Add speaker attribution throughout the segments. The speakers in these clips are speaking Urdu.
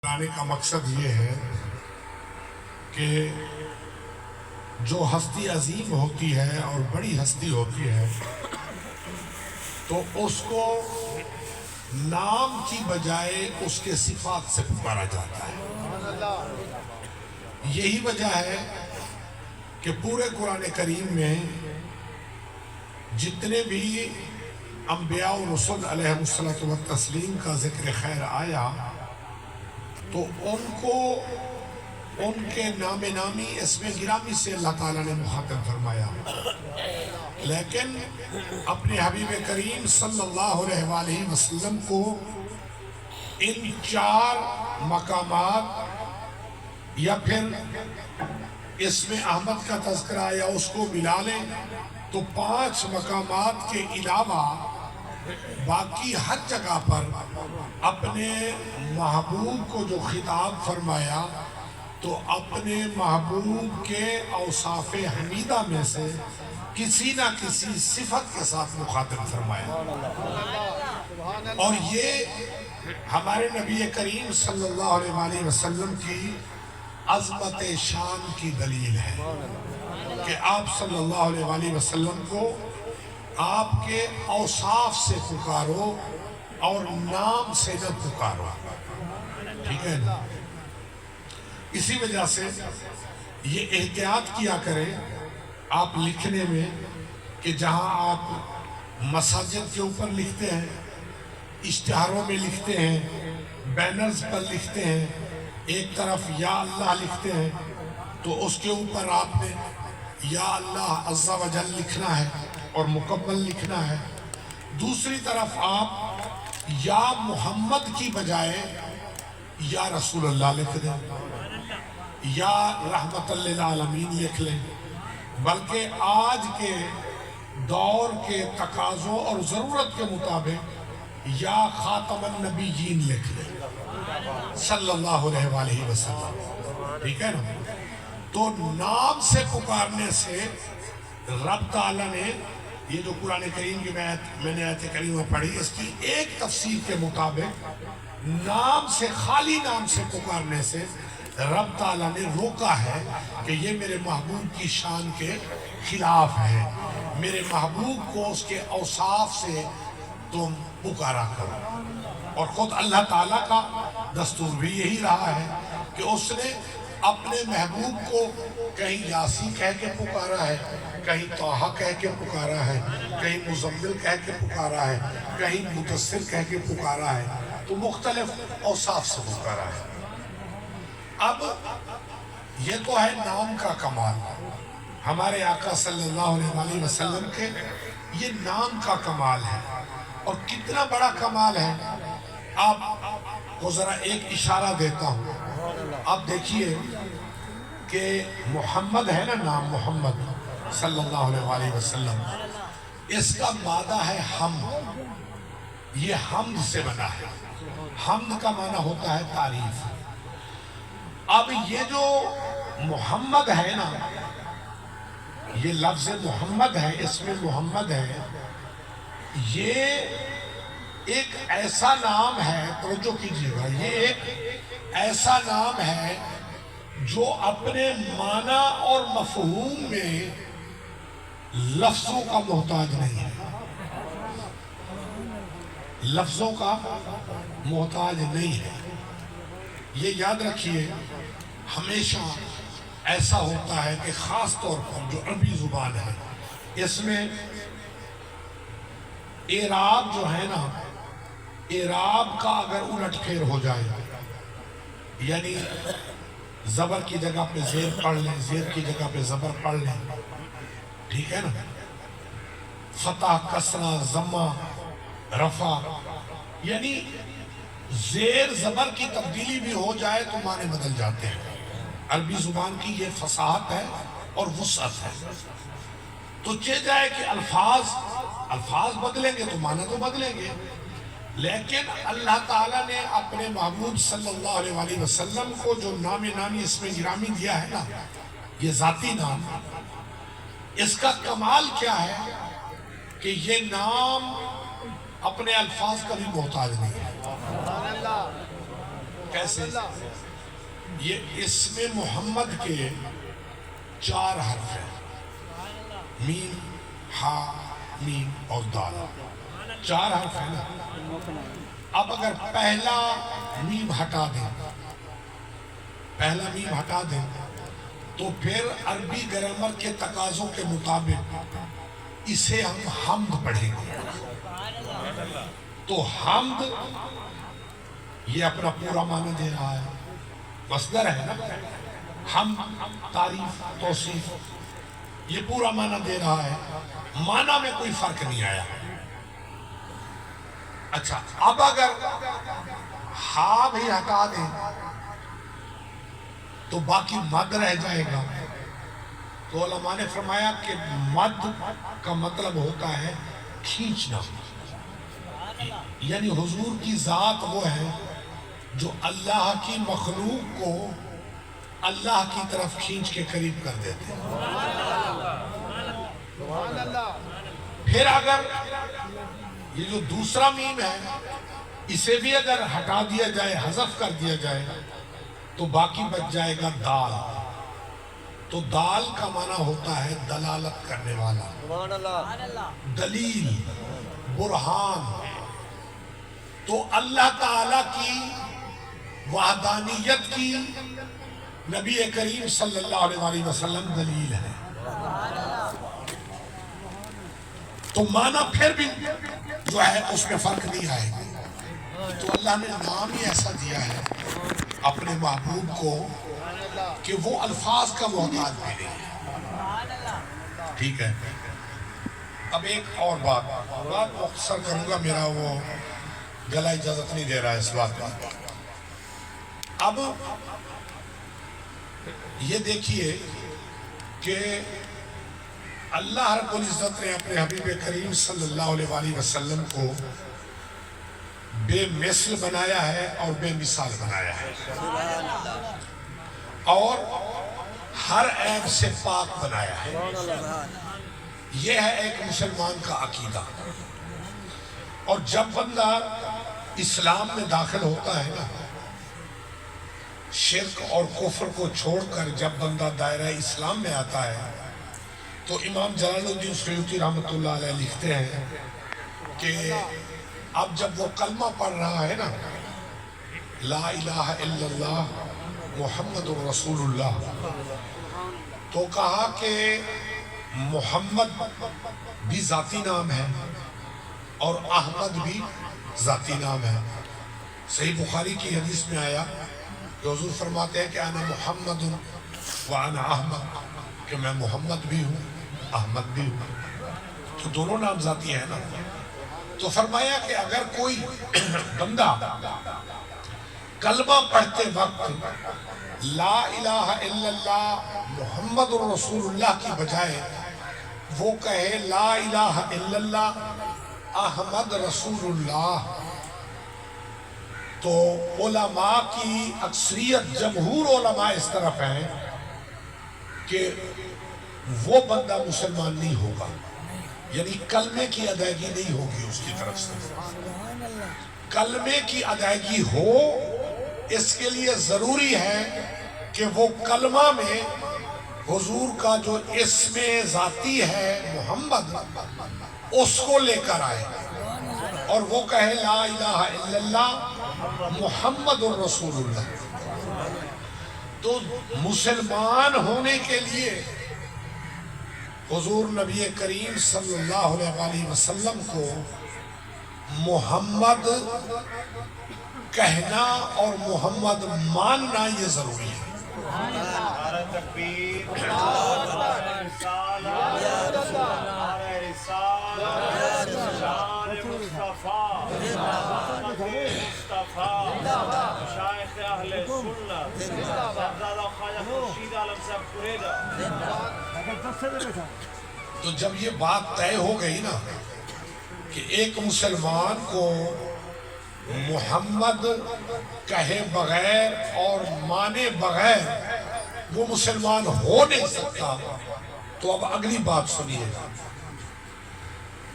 Speaker 1: بتانے کا مقصد یہ ہے کہ جو ہستی عظیم ہوتی ہے اور بڑی ہستی ہوتی ہے تو اس کو نام کی بجائے اس کے صفات سے پکارا جاتا ہے۔ یہی وجہ ہے کہ پورے قرآن کریم میں جتنے بھی انبیاء و رسول علیہ الصلوۃ والتسلیم کا ذکر خیر آیا تو ان کو ان کے نام نامی اسم گرامی سے اللہ تعالیٰ نے مخاطب فرمایا، لیکن اپنے حبیب کریم صلی اللہ علیہ وآلہ وسلم کو ان چار مقامات یا پھر اسم احمد کا تذکرہ یا اس کو ملا لیں تو 5 مقامات کے علاوہ باقی ہر جگہ پر اپنے محبوب کو جو خطاب فرمایا تو اپنے محبوب کے اوصاف حمیدہ میں سے کسی نہ کسی صفت کے ساتھ مخاطب فرمایا، اور یہ ہمارے نبی کریم صلی اللہ علیہ وآلہ وسلم کی عظمت شان کی دلیل ہے کہ آپ صلی اللہ علیہ وآلہ وسلم کو آپ کے اوصاف سے پکارو اور نام سے نہ پکارو، ٹھیک ہے نا؟ اسی وجہ سے یہ احتیاط کیا کریں آپ لکھنے میں کہ جہاں آپ مساجد کے اوپر لکھتے ہیں، اشتہاروں میں لکھتے ہیں، بینرز پر لکھتے ہیں، ایک طرف یا اللہ لکھتے ہیں تو اس کے اوپر آپ نے یا اللہ عز و جل لکھنا ہے اور مکمل لکھنا ہے، دوسری طرف آپ یا محمد کی بجائے یا رسول اللہ لکھ دیں یا رحمت للعالمین لکھ لیں، بلکہ آج کے دور کے تقاضوں اور ضرورت کے مطابق یا خاتم النبیین لکھ لیں صلی اللہ علیہ وآلہ وسلم، ٹھیک ہے نا؟ تو نام سے پکارنے سے رب تعالیٰ نے یہ جو قرآن کریم کی میں نے آیت کریمہ پڑھی اس کی ایک تفسیر کے مطابق نام سے خالی نام سے پکارنے سے رب تعالیٰ نے روکا ہے کہ یہ میرے محبوب کی شان کے خلاف ہے، میرے محبوب کو اس کے اوصاف سے تم پکارا کرو، اور خود اللہ تعالیٰ کا دستور بھی یہی رہا ہے کہ اس نے اپنے محبوب کو کہیں یاسی کہہ کے پکارا ہے، کہیں طٰہٰ کہہ کے پکارا ہے، کہیں مزمل کہہ کے پکارا ہے، کہیں مدثر کہہ کے پکارا ہے، تو مختلف اوصاف سے پکارا ہے۔ اب یہ تو ہے نام کا کمال، ہمارے آقا صلی اللہ علیہ وآلہ وسلم کے یہ نام کا کمال ہے، اور کتنا بڑا کمال ہے آپ کو ذرا ایک اشارہ دیتا ہوں۔ آپ دیکھیے کہ محمد ہے نا نام محمد صلی اللہ علیہ وآلہ وسلم، اس کا مادہ ہے حمد، یہ حمد سے بنا ہے، حمد کا معنی ہوتا ہے تعریف۔ اب یہ جو محمد ہے نا، یہ لفظ محمد ہے، اسم محمد ہے، یہ ایک ایسا نام ہے، توجہ کیجئے گا، یہ ایک ایسا نام ہے جو اپنے معنی اور مفہوم میں لفظوں کا محتاج نہیں ہے، لفظوں کا محتاج نہیں ہے۔ یہ یاد رکھیے، ہمیشہ ایسا ہوتا ہے کہ خاص طور پر جو عربی زبان ہے اس میں اعراب جو ہے نا، اعراب کا اگر الٹ پھیر ہو جائے، یعنی زبر کی جگہ پہ زیر پڑھ لیں، زیر کی جگہ پہ زبر پڑھ لیں، ٹھیک ہے نا، فتح کسرہ ضمہ رفع، یعنی زیر زبر کی تبدیلی بھی ہو جائے تو معنی بدل جاتے ہیں۔ عربی زبان کی یہ فصاحت ہے اور وسعت ہے، تو چہ جائے کہ الفاظ بدلیں گے تو معنی تو بدلیں گے، لیکن اللہ تعالیٰ نے اپنے محبوب صلی اللہ علیہ وآلہ وسلم کو جو نام نامی اسم گرامی دیا ہے نا، یہ ذاتی نام، اس کا کمال کیا ہے کہ یہ نام اپنے الفاظ کا بھی محتاج نہیں ہے، کیسے؟ یہ اسم محمد کے 4 حرف ہیں، میم، ہا، میم اور دال، 4 حرف ہیں نا۔ اب اگر پہلا میم ہٹا دیں تو پھر عربی گرامر کے تقاضوں کے مطابق اسے ہم حمد پڑھیں گے۔ تو حمد یہ اپنا پورا معنی دے رہا ہے، مصدر ہے نا، حمد تعریف توصیف، یہ پورا معنی دے رہا ہے، معنی میں کوئی فرق نہیں آیا۔ اچھا، اب اگر ہا بھی ہٹا دیں تو باقی مد رہ جائے گا۔ تو علماء نے فرمایا کہ مد کا مطلب ہوتا ہے کھینچنا، یعنی حضور کی ذات وہ ہے جو اللہ کی مخلوق کو اللہ کی طرف کھینچ کے قریب کر دیتے ہیں۔ پھر اگر یہ جو دوسرا میم ہے اسے بھی اگر ہٹا دیا جائے، حذف کر دیا جائے تو باقی بچ جائے گا دال۔ تو دال کا معنی ہوتا ہے دلالت کرنے والا، دلیل، برہان۔ تو اللہ تعالیٰ کی وحدانیت کی نبی کریم صلی اللہ علیہ وسلم دلیل ہے۔ تو معنی پھر بھی جو ہے اس میں فرق نہیں آئے گا۔ تو اللہ نے نام ہی ایسا دیا ہے اپنے محبوب کو کہ وہ الفاظ کا محتاج بھی نہیں ہے۔ ٹھیک ہے، اب ایک اور بات مختصر کروں گا، میرا وہ گلا اجازت نہیں دے رہا ہے اس بات کا۔ اب یہ دیکھیے کہ اللہ رب العزت نے اپنے حبیب کریم صلی اللہ علیہ وسلم کو بے مثل بنایا ہے اور بے مثال بنایا ہے، اور ہر عیب سے پاک بنایا ہے۔ یہ ہے ایک مسلمان کا عقیدہ۔ اور جب بندہ اسلام میں داخل ہوتا ہے نا، شرک اور کفر کو چھوڑ کر جب بندہ دائرہ اسلام میں آتا ہے تو امام جلال الدین سیوطی رحمۃ اللہ علیہ لکھتے ہیں کہ اب جب وہ کلمہ پڑھ رہا ہے نا، لا الہ الا اللہ محمد الرسول اللہ، تو کہا کہ محمد بھی ذاتی نام ہے اور احمد بھی ذاتی نام ہے۔ صحیح بخاری کی حدیث میں آیا کہ حضور فرماتے ہیں کہ انا محمد وانا احمد، کہ میں محمد بھی ہوں احمد بھی ہوں، تو دونوں نام ذاتی ہیں نا۔ تو فرمایا کہ اگر کوئی بندہ کلمہ پڑھتے وقت لا الہ الا اللہ محمد الرسول اللہ کی بجائے وہ کہے لا الہ الا اللہ احمد رسول اللہ، تو علماء کی اکثریت جمہور علماء اس طرف ہیں کہ وہ بندہ مسلمان نہیں ہوگا، یعنی کلمے کی ادائیگی نہیں ہوگی اس کی طرف سے۔ کلمے کی ادائیگی ہو اس کے لیے ضروری ہے کہ وہ کلمہ میں حضور کا جو اسم ذاتی ہے محمد اس کو لے کر آئے اور وہ کہے لا الہ الا اللہ محمد الرسول اللہ۔ تو مسلمان ہونے کے لیے حضور نبی کریم صلی اللہ علیہ وسلم کو محمد کہنا اور محمد ماننا یہ ضروری ہے۔ تو جب یہ بات طے ہو گئی نا کہ ایک مسلمان کو محمد کہے بغیر اور مانے بغیر وہ مسلمان ہو نہیں سکتا، تو اب اگلی بات سنیے گا۔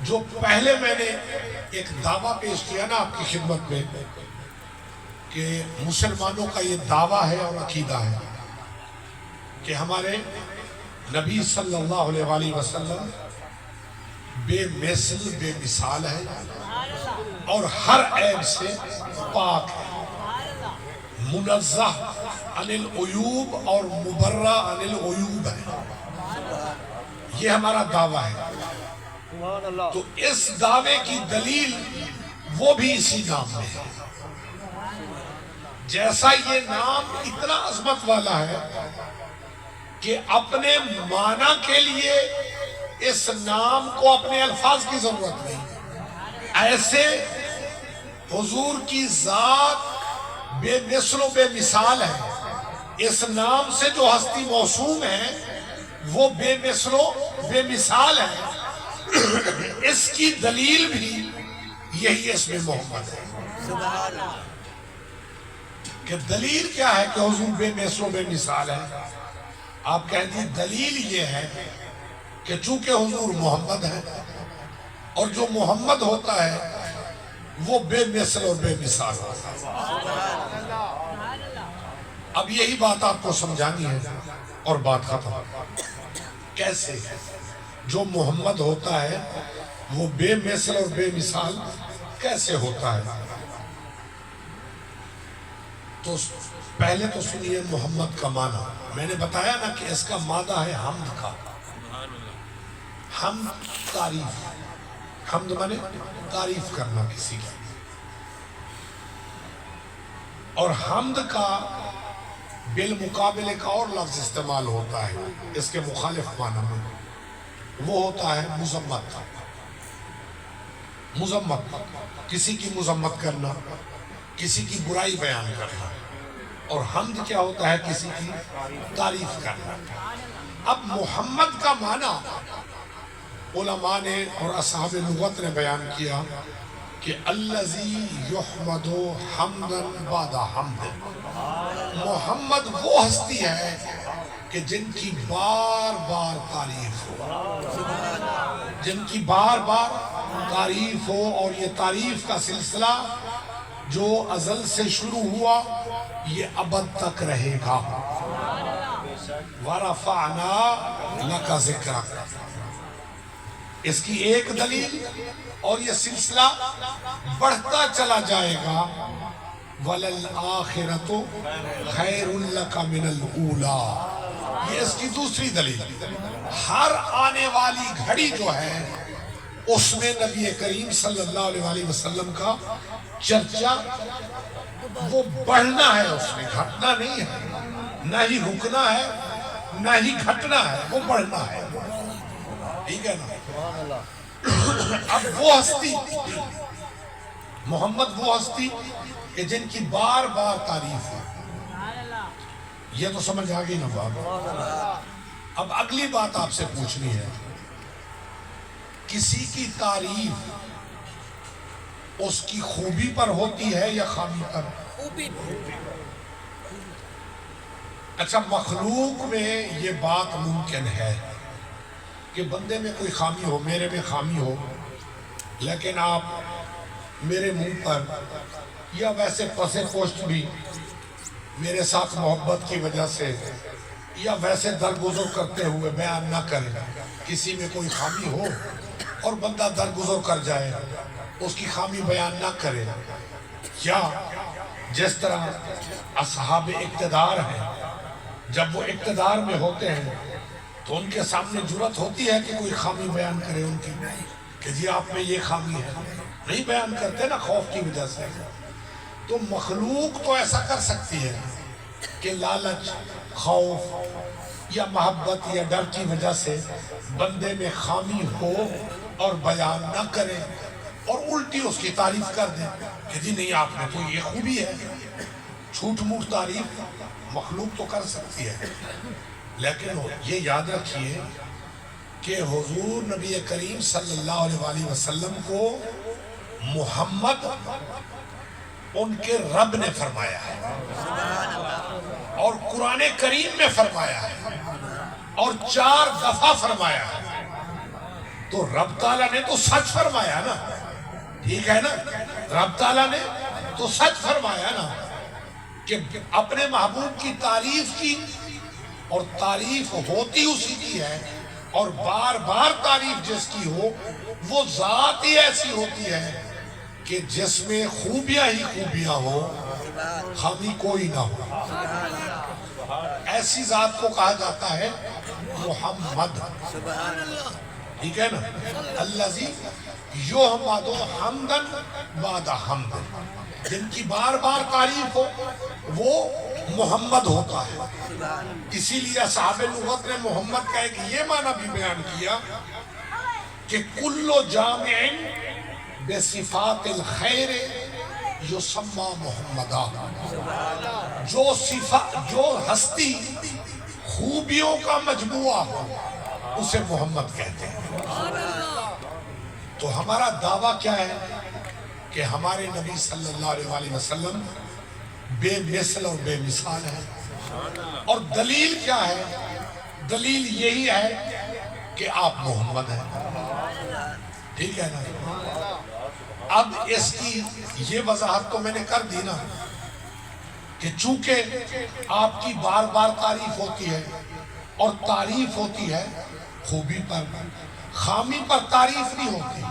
Speaker 1: جو پہلے میں نے ایک دعویٰ پیش کیا نا آپ کی خدمت میں کہ مسلمانوں کا یہ دعویٰ ہے اور عقیدہ ہے کہ ہمارے نبی صلی اللہ علیہ وآلہ وسلم بے مثل بے مثال ہے اور ہر عیب سے پاک ہے، منزہ عن العیوب اور مبرہ عن العیوب ہے، یہ ہمارا دعویٰ ہے۔ تو اس دعوے کی دلیل وہ بھی اسی نام میں ہے۔ جیسا یہ نام اتنا عظمت والا ہے کہ اپنے معنی کے لیے اس نام کو اپنے الفاظ کی ضرورت نہیں، ایسے حضور کی ذات بے مثل و بے مثال ہے، اس نام سے جو ہستی موسوم ہے وہ بے مثل و بے مثال ہے، اس کی دلیل بھی یہی اسم محمد ہے۔ کہ دلیل کیا ہے کہ حضور بے مثل و بے مثال ہے؟ آپ کہتے ہیں دلیل یہ ہے کہ چونکہ حضور محمد ہے اور جو محمد ہوتا ہے وہ بے مثل اور بے مثال ہوتا ہے۔ اب یہی بات آپ کو سمجھانی ہے اور بات ختم۔ کیسے؟ جو محمد ہوتا ہے وہ بے مثل اور بے مثال کیسے ہوتا ہے؟ تو پہلے تو سنیے محمد کا معنی۔ میں نے بتایا نا کہ اس کا مادہ ہے حمد کا، حمد تعریف، حمد مانے تعریف کرنا کسی کی، اور حمد کا بالمقابل ایک اور لفظ استعمال ہوتا ہے اس کے مخالف معنی میں، وہ ہوتا ہے مذمت۔ مذمت، کسی کی مذمت کرنا، کسی کی برائی بیان کرنا، اور حمد کیا ہوتا ہے؟ کسی کی تعریف کرنا۔ اب محمد کا معنی علماء نے اور اصحاب لغت نے بیان کیا کہ الذی یحمد حمدا بعد حمد، محمد وہ ہستی ہے کہ جن کی بار بار تعریف ہو، جن کی بار بار تعریف ہو، اور یہ تعریف کا سلسلہ جو ازل سے شروع ہوا یہ ابد تک رہے گا۔ وَرَفَعْنَا لَكَ ذِكْرَكَ، اس کی ایک دلیل، اور یہ سلسلہ بڑھتا چلا جائے گا۔ وَلَلْآخِرَةُ خَيْرٌ لَكَ مِنَ الْأُولَى، یہ اس کی دوسری دلیل۔ ہر آنے والی گھڑی جو ہے اس میں نبی کریم صلی اللہ علیہ وسلم کا چرچا وہ بڑھنا ہے، اس میں گھٹنا نہیں ہے، نہ ہی رکنا ہے نہ ہی گھٹنا ہے، وہ بڑھنا ہے۔ ٹھیک ہے نا؟ اب وہ ہستی محمد، وہ ہستی کہ جن کی بار بار تعریف ہے، یہ تو سمجھ آ گئی نا بات۔ اب اگلی بات آپ سے پوچھنی ہے، کسی کی تعریف اس کی خوبی پر ہوتی ہے یا خامی پر؟ اچھا، مخلوق میں یہ بات ممکن ہے کہ بندے میں کوئی خامی ہو، میرے میں خامی ہو، لیکن آپ میرے منہ پر یا ویسے پسے پوشت بھی میرے ساتھ محبت کی وجہ سے یا ویسے درگزر کرتے ہوئے بیان نہ کریں، کسی میں کوئی خامی ہو اور بندہ درگزر کر جائے، اس کی خامی بیان نہ کرے، یا جس طرح اصحاب اقتدار ہیں جب وہ اقتدار میں ہوتے ہیں تو ان کے سامنے جرأت ہوتی ہے کہ کوئی خامی بیان کرے ان کی، کہ جی آپ میں یہ خامی ہے، نہیں بیان کرتے نا خوف کی وجہ سے۔ تو مخلوق تو ایسا کر سکتی ہے کہ لالچ، خوف یا محبت یا ڈر کی وجہ سے بندے میں خامی ہو اور بیان نہ کرے اور الٹی اس کی تعریف کر دیں کہ جی نہیں آپ میں تو یہ خوبی ہے۔ جھوٹ موٹ تعریف مخلوق تو کر سکتی ہے، لیکن یہ یاد رکھیے کہ حضور نبی کریم صلی اللہ علیہ وسلم کو محمد ان کے رب نے فرمایا ہے اور قرآن کریم میں فرمایا ہے اور 4 دفعہ فرمایا ہے، تو رب تعالیٰ نے تو سچ فرمایا نا، ٹھیک ہے نا؟ رب تعالیٰ نے تو سچ فرمایا نا، کہ اپنے محبوب کی تعریف کی، اور تعریف ہوتی اسی کی ہے، اور بار بار تعریف جس کی ہو وہ ذات ہی ایسی ہوتی ہے کہ جس میں خوبیاں ہی خوبیاں ہو، خامی کوئی نہ ہو۔ ایسی ذات کو کہا جاتا ہے محمد، ٹھیک ہے نا؟ الذی یحمد حمدن بعد حمد، جن کی بار بار تعریف ہو وہ محمد ہوتا ہے۔ اسی لیے اصحاب لغت نے محمد کا ایک یہ معنی بھی بیان کیا کہ کل جامع بصفات الخیر یسمى محمدا، جو ہستی خوبیوں کا مجموعہ ہو اسے محمد کہتے ہیں۔ تو ہمارا دعویٰ کیا ہے کہ ہمارے نبی صلی اللہ علیہ وآلہ وسلم بے مثل اور بے مثال ہے۔ اور دلیل کیا ہے؟ دلیل یہی ہے کہ آپ محمد ہیں، ٹھیک ہے نا؟ اب اس کی یہ وضاحت تو میں نے کر دی نا کہ چونکہ آپ کی بار بار تعریف ہوتی ہے، اور تعریف ہوتی ہے خوبی پر، خامی پر تعریف نہیں ہوتی،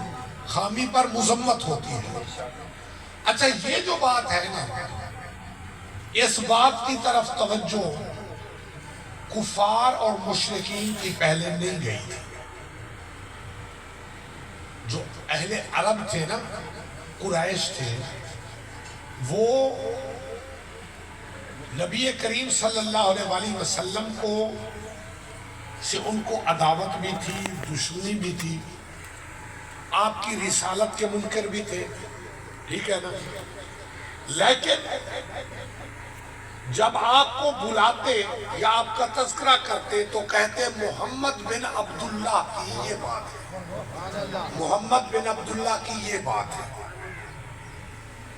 Speaker 1: خامی پر مذمت ہوتی ہے۔ اچھا یہ جو بات ہے نا، اس بات کی طرف توجہ کفار اور مشرکین کی پہلے نہیں گئی تھی۔ جو اہل عرب تھے نا، قریش تھے، وہ نبی کریم صلی اللہ علیہ وآلہ وسلم سے ان کو عداوت بھی تھی، دشمنی بھی تھی، آپ کی رسالت کے منکر بھی تھے، ٹھیک ہے نا؟ لیکن جب آپ کو بلاتے یا آپ کا تذکرہ کرتے تو کہتے محمد بن عبداللہ کی یہ بات ہے، محمد بن عبداللہ کی یہ بات ہے۔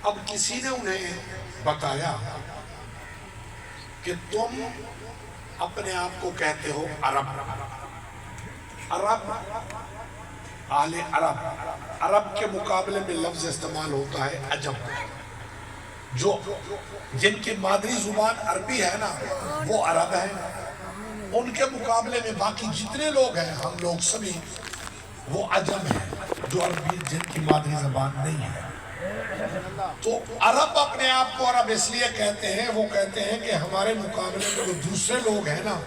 Speaker 1: اب کسی نے انہیں بتایا کہ تم اپنے آپ کو کہتے ہو عرب، عرب اہل عرب، عرب کے مقابلے میں لفظ استعمال ہوتا ہے عجم، جو جن کی مادری زبان عربی ہے نا وہ عرب ہیں، ان کے مقابلے میں باقی جتنے لوگ ہیں ہم لوگ سبھی وہ عجم ہیں، جو عربی جن کی مادری زبان نہیں ہے۔ تو عرب اپنے آپ کو عرب اس لیے کہتے ہیں، وہ کہتے ہیں کہ ہمارے مقابلے میں جو دوسرے لوگ ہیں نا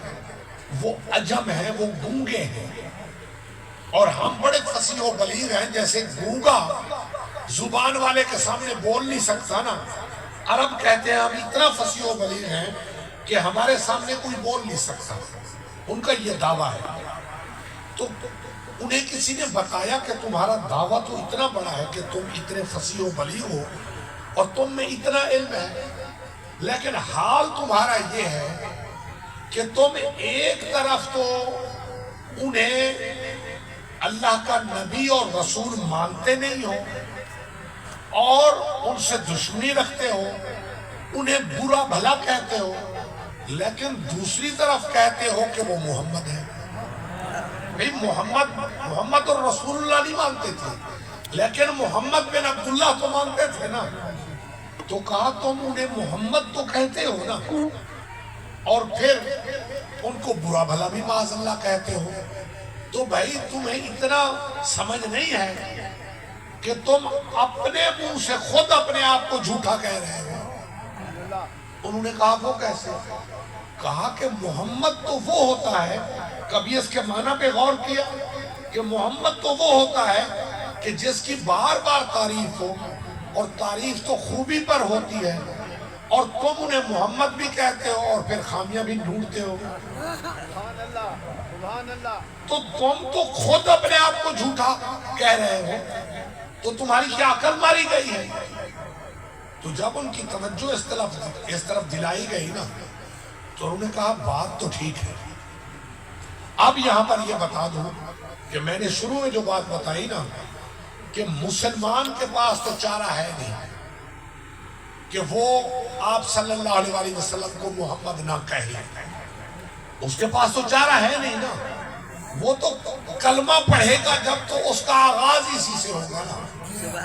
Speaker 1: وہ عجم ہیں، وہ گونگے ہیں، اور ہم بڑے فصیح و بلیغ ہیں۔ جیسے گونگا زبان والے کے سامنے بول نہیں سکتا نا، عرب کہتے ہیں ہم اتنا فصیح و بلیغ ہیں کہ ہمارے سامنے کوئی بول نہیں سکتا، ان کا یہ دعویٰ ہے۔ تو انہیں کسی نے بتایا کہ تمہارا دعویٰ تو اتنا بڑا ہے کہ تم اتنے فصیح و بلیغ ہو اور تم میں اتنا علم ہے، لیکن حال تمہارا یہ ہے کہ تم ایک طرف تو انہیں اللہ کا نبی اور رسول مانتے نہیں ہو اور ان سے دشمنی رکھتے ہو، انہیں برا بھلا کہتے ہو، لیکن دوسری طرف کہتے ہو کہ وہ محمد ہے۔ بھئی محمد اور رسول اللہ نہیں مانتے تھے، لیکن محمد بن عبداللہ تو مانتے تھے نا۔ تو کہا تم انہیں محمد تو کہتے ہو نا، اور پھر ان کو برا بھلا بھی معاذ اللہ کہتے ہو، تو بھائی تمہیں اتنا سمجھ نہیں ہے کہ تم اپنے منہ سے خود اپنے آپ کو جھوٹا کہہ رہے ہو۔ انہوں نے کہا وہ کیسے؟ کہا کہ محمد تو وہ ہوتا ہے، کبھی اس کے معنی پہ غور کیا کہ محمد تو وہ ہوتا ہے کہ جس کی بار بار تعریف ہو، اور تعریف تو خوبی پر ہوتی ہے، اور تم انہیں محمد بھی کہتے ہو اور پھر خامیاں بھی ڈھونڈتے ہو۔ تو تم تو خود اپنے آپ کو جھوٹا کہہ رہے ہو، تو تمہاری کیا عقل ماری گئی ہے؟ تو جب ان کی توجہ اس طرف دلائی گئی نا تو انہوں نے کہا بات تو ٹھیک ہے۔ اب یہاں پر یہ بتا دوں کہ میں نے شروع میں جو بات بتائی نا کہ مسلمان کے پاس تو چارہ ہے نہیں کہ وہ آپ صلی اللہ علیہ وآلہ وسلم کو محمد نہ کہے، اس کے پاس تو چارہ ہے نہیں نا، وہ تو کلمہ پڑھے گا جب تو اس کا آغاز اسی سے ہوگا نا،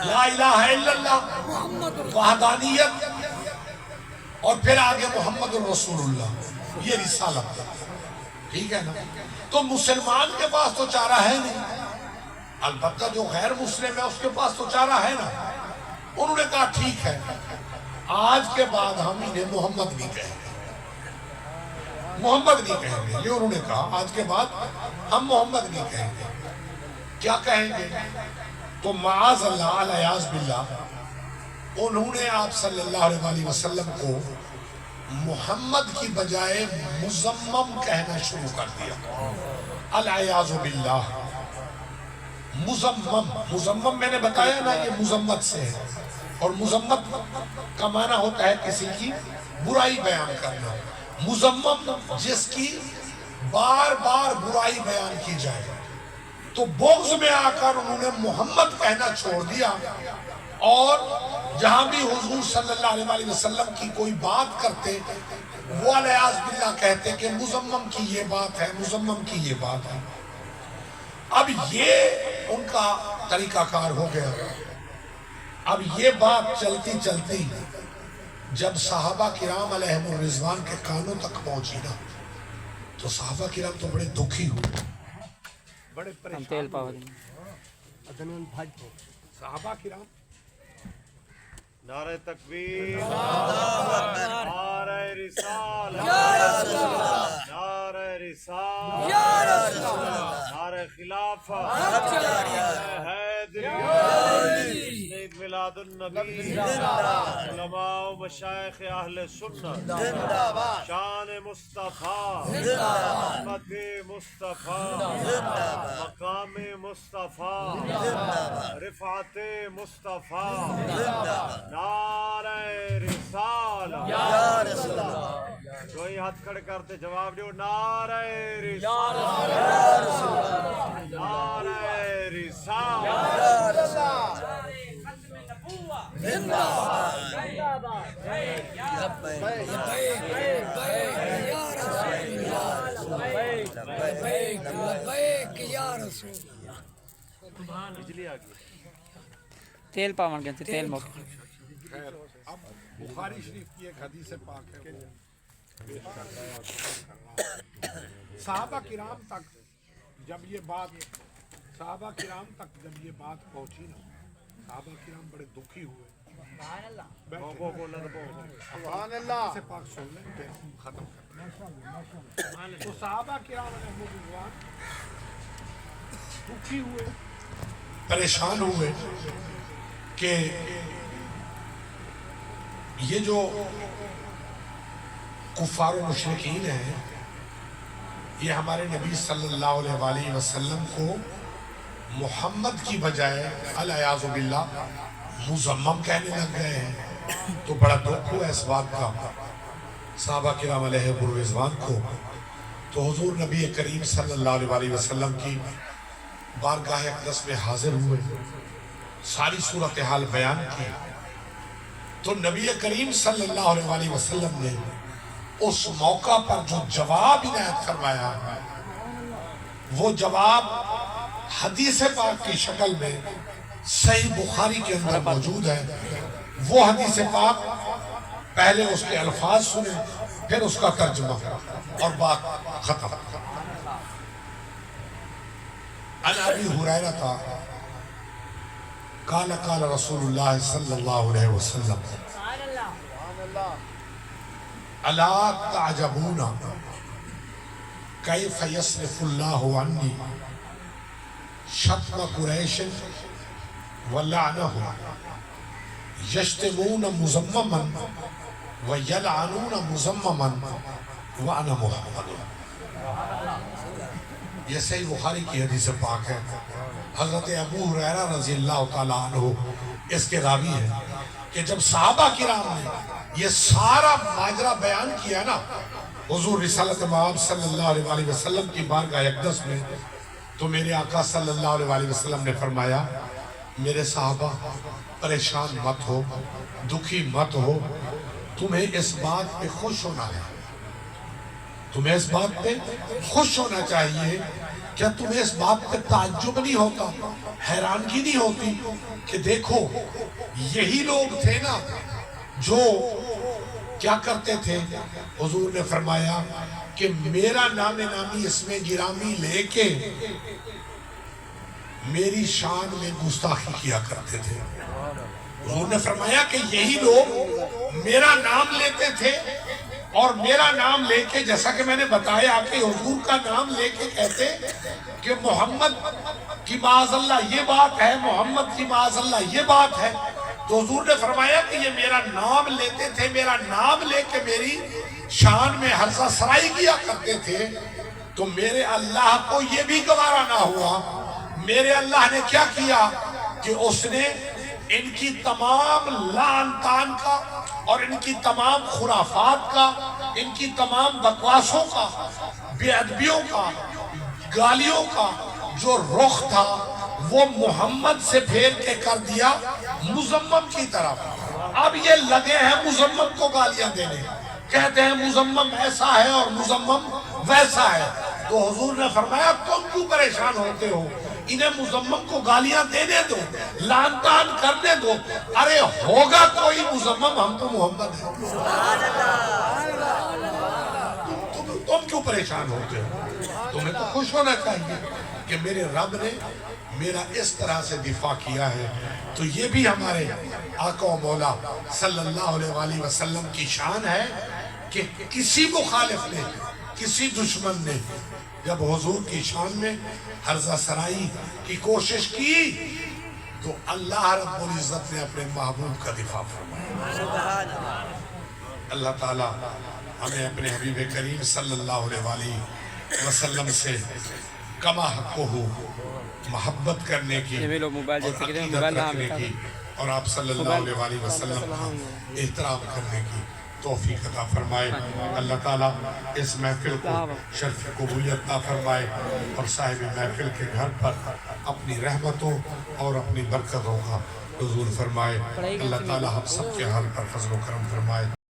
Speaker 1: لا الہ الا اللہ، وحدانیت اور پھر آگے محمد الرسول اللہ، یہ رسالت، ٹھیک ہے نا؟ تو مسلمان کے پاس تو چارہ ہے نہیں، البتہ جو غیر مسلم ہے اس کے پاس تو چارہ ہے نا۔ انہوں نے کہا ٹھیک ہے، آج کے بعد ہم انہیں محمد نہیں کہیں گے، محمد نہیں کہیں گے، یہ انہوں نے کہا آج کے بعد ہم محمد نہیں کہیں گے، کیا کہیں گے؟ تو معاذ اللہ علیاذ باللہ انہوں نے آپ صلی اللہ علیہ وسلم کو محمد کی بجائے مزمم کہنا شروع کر دیا، علیاذ باللہ۔ مزمم میں نے بتایا نا یہ مذمت سے ہے، اور مذمت کا معنی ہوتا ہے کسی کی برائی بیان کرنا، مزمم جس کی بار بار برائی بیان کی جائے۔ تو بغض میں آ کر انہوں نے محمد کہنا چھوڑ دیا، اور جہاں بھی حضور صلی اللہ علیہ وسلم کی کوئی بات کرتے وہ علیاذ باللہ کہتے کہ مزمم کی یہ بات ہے، مزمم کی یہ بات ہے۔ اب یہ ان کا طریقہ کار ہو گیا۔ اب یہ بات چلتی چلتی جب صحابہ کرام علیہم الرضوان کے کانوں تک پہنچی نا، تو صحابہ کرام تو بڑے دکھی ہوئے، بڑے پریشان ہوئے۔ صحابہ کرام
Speaker 2: نعرہ تکبیر، نعرہ رسالت، نعرہ رسالت، نعرہ خلافت، حیدری، عید میلاد النبی، علماء و مشائخ اہل سنت، شان مصطفیٰ، رحمت مصطفیٰ، مقام مصطفیٰ، رفعت مصطفیٰ، نعرہ رسالت، یا رسول اللہ، کوئی ہاتھ کھڑے کرتے جواب دیو، نعرہ رسالت، نعرہ رسالت،
Speaker 3: زندہ باد، لبیک یا رسول اللہ۔
Speaker 2: بجلی آگئی،
Speaker 4: تیل پاون گئے تھے، تیل موقع
Speaker 1: خیر، اب بخاری شریف کی ایک حدیث پاک ہے کہ صحابہ کرام تک جب یہ بات پہنچی نا، صحابہ کرام بڑے دکھی ہوئے۔ سبحان اللہ سے پاک سن لیں پھر ختم کریں۔ تو صحابہ کرام علیہ الرضوان دکھی ہوئے، پریشان ہوئے کہ یہ جو کفار و مشرکین ہیں یہ ہمارے نبی صلی اللہ علیہ وسلم کو محمد کی بجائے علیاذ باللہ مزمم کہنے لگ گئے ہیں۔ تو بڑا دکھ ہوا اس بات کا صحابہ کرام علیہ الرضوان کو۔ تو حضور نبی کریم صلی اللہ علیہ وسلم کی بارگاہ اقدس میں حاضر ہوئے، ساری صورتحال بیان کی۔ تو نبی کریم صلی اللہ علیہ وسلم نے اس موقع پر جو جواب عنایت فرمایا، وہ جواب حدیث پاک کی شکل میں صحیح بخاری کے اندر موجود ہے۔ وہ حدیث پاک پہلے اس کے الفاظ سنیں، پھر اس کا ترجمہ اور بات ختم۔ عن ابی ہریرہ قال قال رسول اللہ صلی اللہ علیہ وسلم الا تعجبون کیف یصرف اللہ عنی شتم قریش ولعنہ یشتمون مزمما ویلعنون مزمما وانا محمد۔ یہ صحیح بخاری کی حدیث پاک ہے۔ حضرت ابو ہریرہ رضی اللہ تعالیٰ عنہ اس کے راوی ہیں کہ جب صحابہ کرام نے یہ سارا ماجرا بیان کیا نا حضور رسالت مآب صلی اللہ علیہ وسلم کی بارگاہ اقدس میں، تو میرے آقا صلی اللہ علیہ وسلم نے فرمایا میرے صحابہ پریشان مت ہو، دکھی مت ہو، تمہیں اس بات پہ خوش ہونا ہے، تمہیں اس بات پہ خوش ہونا چاہیے۔ کیا تمہیں اس بات پہ تعجب نہیں ہوتا، حیرانگی نہیں ہوتی کہ دیکھو یہی لوگ تھے نا جو کیا کرتے تھے؟ حضور نے فرمایا کہ میرا نام نامی اس میں گرامی لے کے میری شان میں گستاخی کیا کرتے تھے۔ حضور نے فرمایا کہ یہی لوگ میرا نام لیتے تھے اور میرا نام لے کے، جیسا کہ میں نے بتایا کہ حضور کا نام لے کے کہتے کہ محمد کی معاذ اللہ یہ بات ہے، محمد کی معاذ اللہ یہ بات ہے، تو حضور نے فرمایا کہ یہ میرا نام لیتے تھے، میرا نام لے کے میری شان میں حرصہ سرائی کیا کرتے تھے، تو میرے اللہ کو یہ بھی گوارا نہ ہوا۔ میرے اللہ نے کیا کیا کہ اس نے ان کی تمام لعن طعن کا اور ان کی تمام خرافات کا، ان کی تمام بکواسوں کا، بے ادبیوں کا، گالیوں کا جو رخ تھا وہ محمد سے پھیر کے کر دیا مزمم کی طرف۔ اب یہ لگے ہیں مزمم کو گالیاں دینے، کہتے ہیں مزمم ایسا ہے اور مزمم ویسا ہے۔ تو حضور نے فرمایا تم کیوں پریشان ہوتے ہو؟ انہیں مزمم کو گالیاں دینے دو، لعن طعن کرنے دو، ارے ہوگا کوئی مزمم، ہم تو محمد ہیں۔ تم کیوں پریشان ہوتے ہو؟ تمہیں تو خوش ہونا چاہیے کہ میرے رب نے میرا اس طرح سے دفاع کیا ہے۔ تو یہ بھی ہمارے آقا و مولا صلی اللہ علیہ وآلہ وسلم کی شان ہے کہ کسی مخالف نے، کسی دشمن نے جب حضور کی شان میں حرزہ سرائی کی کوشش کی تو اللہ رب العزت نے اپنے محبوب کا دفاع فرمایا۔ اللہ تعالیٰ ہمیں اپنے حبیب کریم صلی اللہ علیہ وآلہ وسلم سے کما حق ہو محبت کرنے کی اور عقیدت رکھنے کی اور آپ صلی اللہ علیہ وآلہ وسلم کا احترام کرنے کی توفیق عطا فرمائے۔ اللہ تعالیٰ اس محفل کو شرف قبولیت عطا فرمائے اور صاحب محفل کے گھر پر اپنی رحمتوں اور اپنی برکتوں کا نزول فرمائے۔ اللہ تعالیٰ ہم سب کے حال پر فضل و کرم فرمائے۔